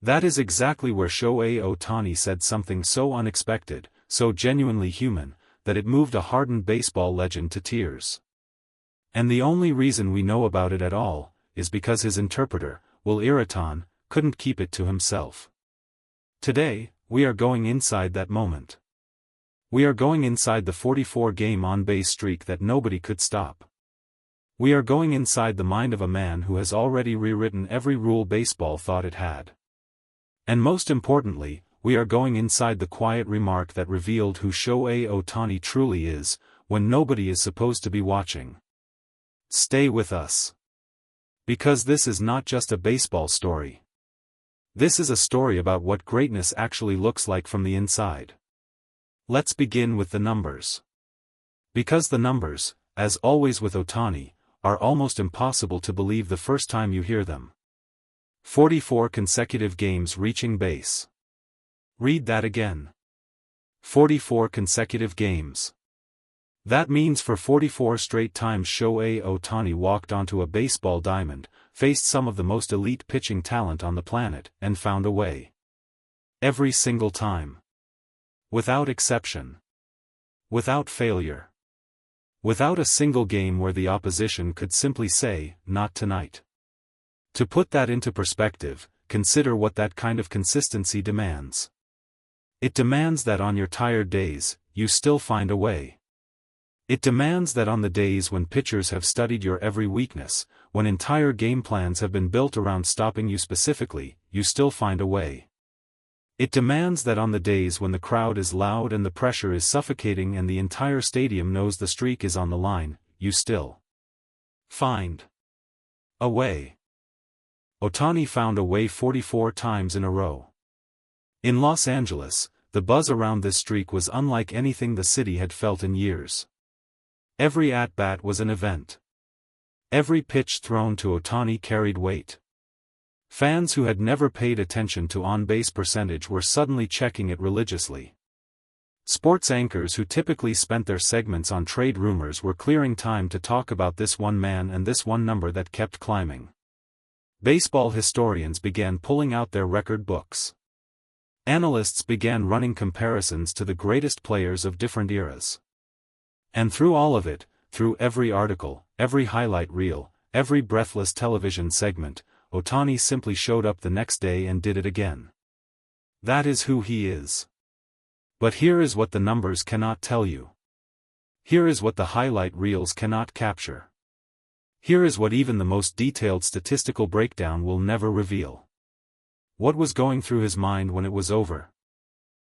That is exactly where Shohei Ohtani said something so unexpected, so genuinely human, that it moved a hardened baseball legend to tears. And the only reason we know about it at all, is because his interpreter, Ireton, couldn't keep it to himself. Today, we are going inside that moment. We are going inside the 44-game on-base streak that nobody could stop. We are going inside the mind of a man who has already rewritten every rule baseball thought it had. And most importantly, we are going inside the quiet remark that revealed who Shohei Ohtani truly is, when nobody is supposed to be watching. Stay with us. Because this is not just a baseball story. This is a story about what greatness actually looks like from the inside. Let's begin with the numbers. Because the numbers, as always with Ohtani, are almost impossible to believe the first time you hear them. 44 consecutive games reaching base. Read that again. 44 consecutive games. That means for 44 straight times Shohei Ohtani walked onto a baseball diamond, faced some of the most elite pitching talent on the planet, and found a way. Every single time. Without exception. Without failure. Without a single game where the opposition could simply say, "Not tonight." To put that into perspective, consider what that kind of consistency demands. It demands that on your tired days, you still find a way. It demands that on the days when pitchers have studied your every weakness, when entire game plans have been built around stopping you specifically, you still find a way. It demands that on the days when the crowd is loud and the pressure is suffocating and the entire stadium knows the streak is on the line, you still find a way. Ohtani found a way 44 times in a row. In Los Angeles, the buzz around this streak was unlike anything the city had felt in years. Every at-bat was an event. Every pitch thrown to Ohtani carried weight. Fans who had never paid attention to on-base percentage were suddenly checking it religiously. Sports anchors who typically spent their segments on trade rumors were clearing time to talk about this one man and this one number that kept climbing. Baseball historians began pulling out their record books. Analysts began running comparisons to the greatest players of different eras. And through all of it, through every article, every highlight reel, every breathless television segment, Ohtani simply showed up the next day and did it again. That is who he is. But here is what the numbers cannot tell you. Here is what the highlight reels cannot capture. Here is what even the most detailed statistical breakdown will never reveal. What was going through his mind when it was over?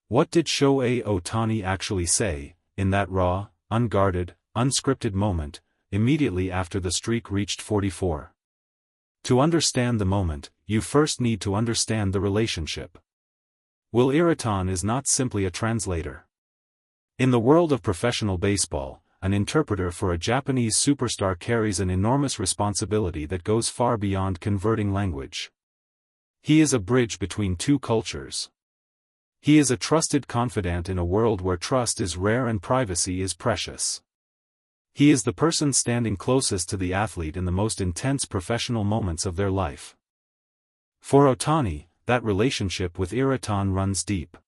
What did Shohei Ohtani actually say, in that raw, unguarded, unscripted moment, immediately after the streak reached 44? To understand the moment, you first need to understand the relationship. Ireton is not simply a translator. In the world of professional baseball, an interpreter for a Japanese superstar carries an enormous responsibility that goes far beyond converting language. He is a bridge between two cultures. He is a trusted confidant in a world where trust is rare and privacy is precious. He is the person standing closest to the athlete in the most intense professional moments of their life. For Ohtani, that relationship with Ireton runs deep.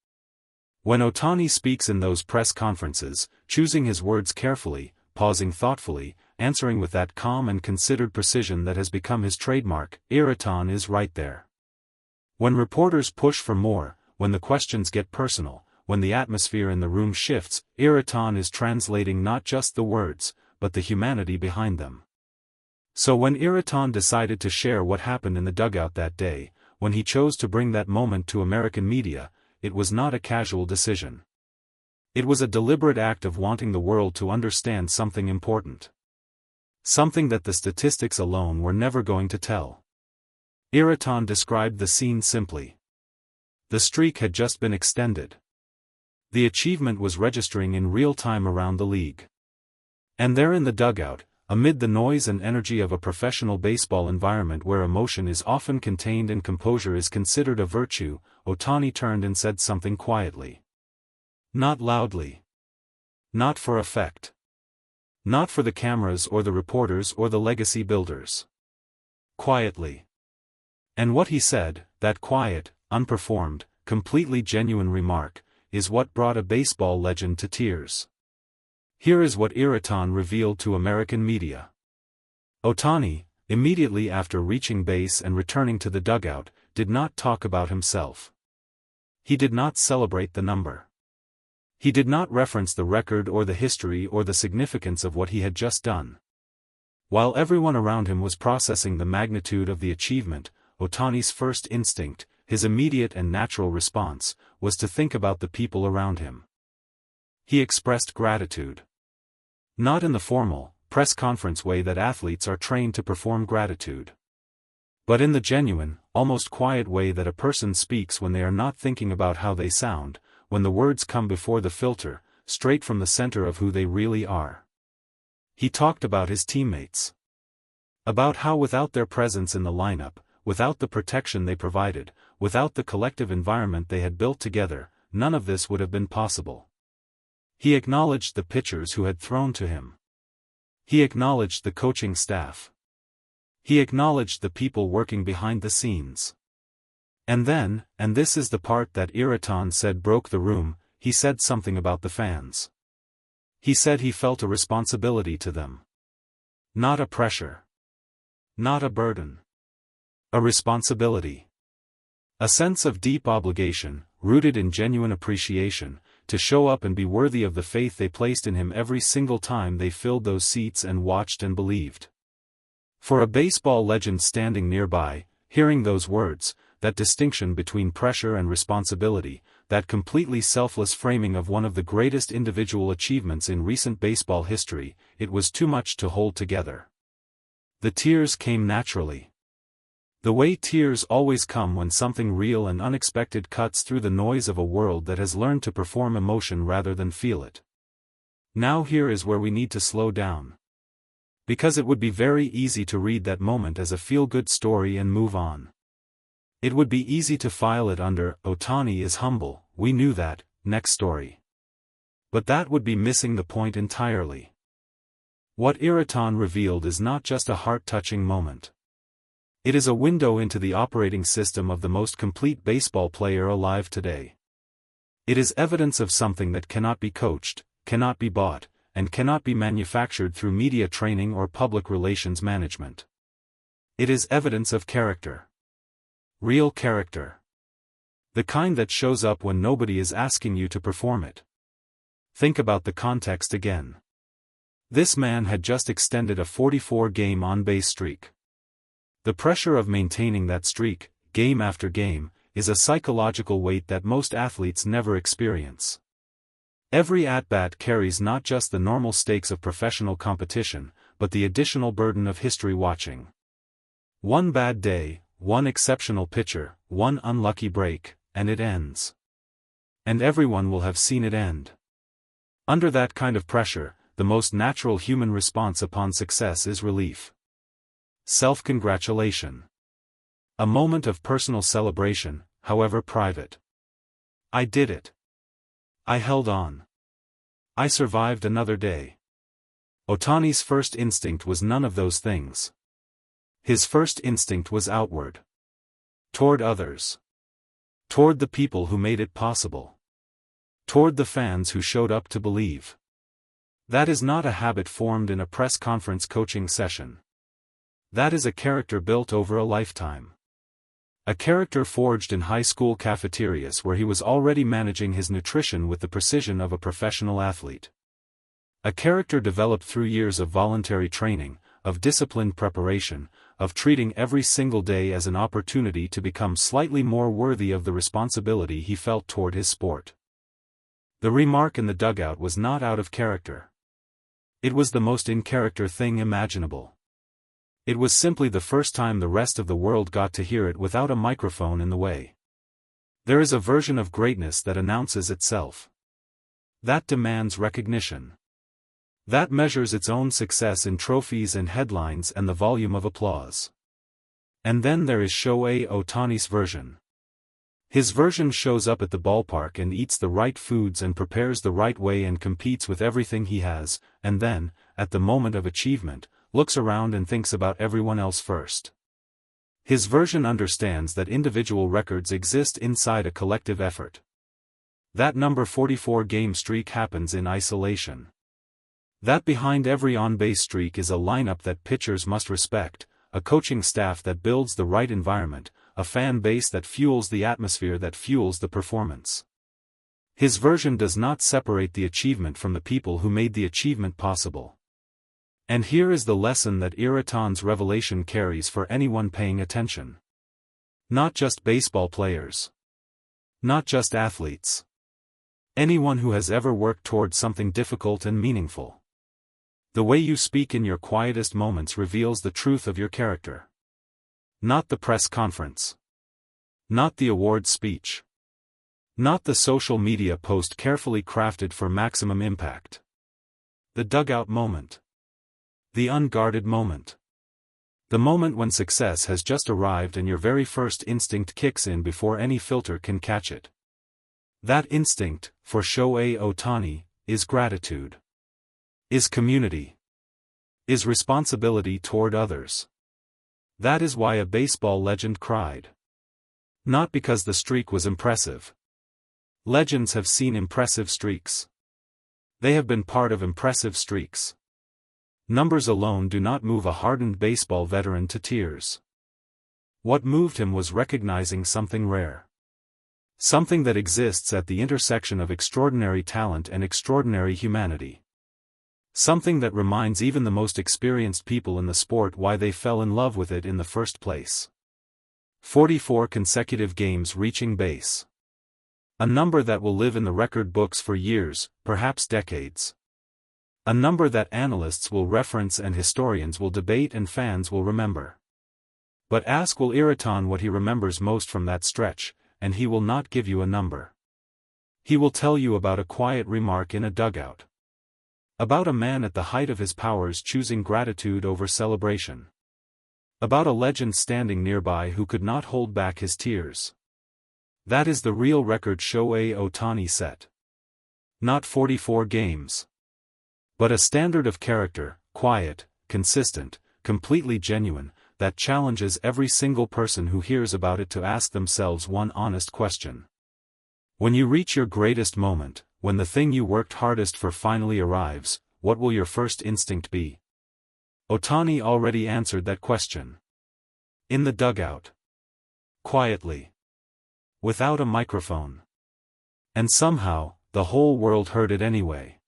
When Ohtani speaks in those press conferences, choosing his words carefully, pausing thoughtfully, answering with that calm and considered precision that has become his trademark, Ireton is right there. When reporters push for more, when the questions get personal, when the atmosphere in the room shifts, Ireton is translating not just the words, but the humanity behind them. So when Ireton decided to share what happened in the dugout that day, when he chose to bring that moment to American media, it was not a casual decision. It was a deliberate act of wanting the world to understand something important. Something that the statistics alone were never going to tell. Ireton described the scene simply. The streak had just been extended. The achievement was registering in real time around the league. And there in the dugout, amid the noise and energy of a professional baseball environment where emotion is often contained and composure is considered a virtue, Ohtani turned and said something quietly. Not loudly. Not for effect. Not for the cameras or the reporters or the legacy builders. Quietly. And what he said, that quiet, unperformed, completely genuine remark, is what brought a baseball legend to tears. Here is what Ireton revealed to American media. Ohtani, immediately after reaching base and returning to the dugout, did not talk about himself. He did not celebrate the number. He did not reference the record or the history or the significance of what he had just done. While everyone around him was processing the magnitude of the achievement, Ohtani's first instinct, his immediate and natural response, was to think about the people around him. He expressed gratitude. Not in the formal, press conference way that athletes are trained to perform gratitude, but in the genuine, almost quiet way that a person speaks when they are not thinking about how they sound, when the words come before the filter, straight from the center of who they really are. He talked about his teammates. About how without their presence in the lineup, without the protection they provided, without the collective environment they had built together, none of this would have been possible. He acknowledged the pitchers who had thrown to him. He acknowledged the coaching staff. He acknowledged the people working behind the scenes. And then, and this is the part that Ireton said broke the room, he said something about the fans. He said he felt a responsibility to them. Not a pressure. Not a burden. A responsibility. A sense of deep obligation, rooted in genuine appreciation, to show up and be worthy of the faith they placed in him every single time they filled those seats and watched and believed. For a baseball legend standing nearby, hearing those words, that distinction between pressure and responsibility, that completely selfless framing of one of the greatest individual achievements in recent baseball history, it was too much to hold together. The tears came naturally. The way tears always come when something real and unexpected cuts through the noise of a world that has learned to perform emotion rather than feel it. Now here is where we need to slow down. Because it would be very easy to read that moment as a feel-good story and move on. It would be easy to file it under, Ohtani is humble, we knew that, next story. But that would be missing the point entirely. What Ireton revealed is not just a heart-touching moment. It is a window into the operating system of the most complete baseball player alive today. It is evidence of something that cannot be coached, cannot be bought, and cannot be manufactured through media training or public relations management. It is evidence of character. Real character. The kind that shows up when nobody is asking you to perform it. Think about the context again. This man had just extended a 44-game on-base streak. The pressure of maintaining that streak, game after game, is a psychological weight that most athletes never experience. Every at-bat carries not just the normal stakes of professional competition, but the additional burden of history watching. One bad day, one exceptional pitcher, one unlucky break, and it ends. And everyone will have seen it end. Under that kind of pressure, the most natural human response upon success is relief. Self-congratulation. A moment of personal celebration, however private. I did it. I held on. I survived another day. Ohtani's first instinct was none of those things. His first instinct was outward. Toward others. Toward the people who made it possible. Toward the fans who showed up to believe. That is not a habit formed in a press conference coaching session. That is a character built over a lifetime. A character forged in high school cafeterias where he was already managing his nutrition with the precision of a professional athlete. A character developed through years of voluntary training, of disciplined preparation, of treating every single day as an opportunity to become slightly more worthy of the responsibility he felt toward his sport. The remark in the dugout was not out of character. It was the most in-character thing imaginable. It was simply the first time the rest of the world got to hear it without a microphone in the way. There is a version of greatness that announces itself. That demands recognition. That measures its own success in trophies and headlines and the volume of applause. And then there is Shohei Ohtani's version. His version shows up at the ballpark and eats the right foods and prepares the right way and competes with everything he has, and then, at the moment of achievement, looks around and thinks about everyone else first. His version understands that individual records exist inside a collective effort. That number 44 game streak happens in isolation. That behind every on-base streak is a lineup that pitchers must respect, a coaching staff that builds the right environment, a fan base that fuels the atmosphere that fuels the performance. His version does not separate the achievement from the people who made the achievement possible. And here is the lesson that Ireton's revelation carries for anyone paying attention. Not just baseball players. Not just athletes. Anyone who has ever worked toward something difficult and meaningful. The way you speak in your quietest moments reveals the truth of your character. Not the press conference. Not the awards speech. Not the social media post carefully crafted for maximum impact. The dugout moment. The unguarded moment. The moment when success has just arrived and your very first instinct kicks in before any filter can catch it. That instinct, for Shohei Ohtani, is gratitude. Is community. Is responsibility toward others. That is why a baseball legend cried. Not because the streak was impressive. Legends have seen impressive streaks. They have been part of impressive streaks. Numbers alone do not move a hardened baseball veteran to tears. What moved him was recognizing something rare. Something that exists at the intersection of extraordinary talent and extraordinary humanity. Something that reminds even the most experienced people in the sport why they fell in love with it in the first place. 44 consecutive games reaching base. A number that will live in the record books for years, perhaps decades. A number that analysts will reference and historians will debate and fans will remember. But ask Will Ireton what he remembers most from that stretch, and he will not give you a number. He will tell you about a quiet remark in a dugout. About a man at the height of his powers choosing gratitude over celebration. About a legend standing nearby who could not hold back his tears. That is the real record Shohei Ohtani set. Not 44 games. But a standard of character, quiet, consistent, completely genuine, that challenges every single person who hears about it to ask themselves one honest question. When you reach your greatest moment, when the thing you worked hardest for finally arrives, what will your first instinct be? Ohtani already answered that question. In the dugout. Quietly. Without a microphone. And somehow, the whole world heard it anyway.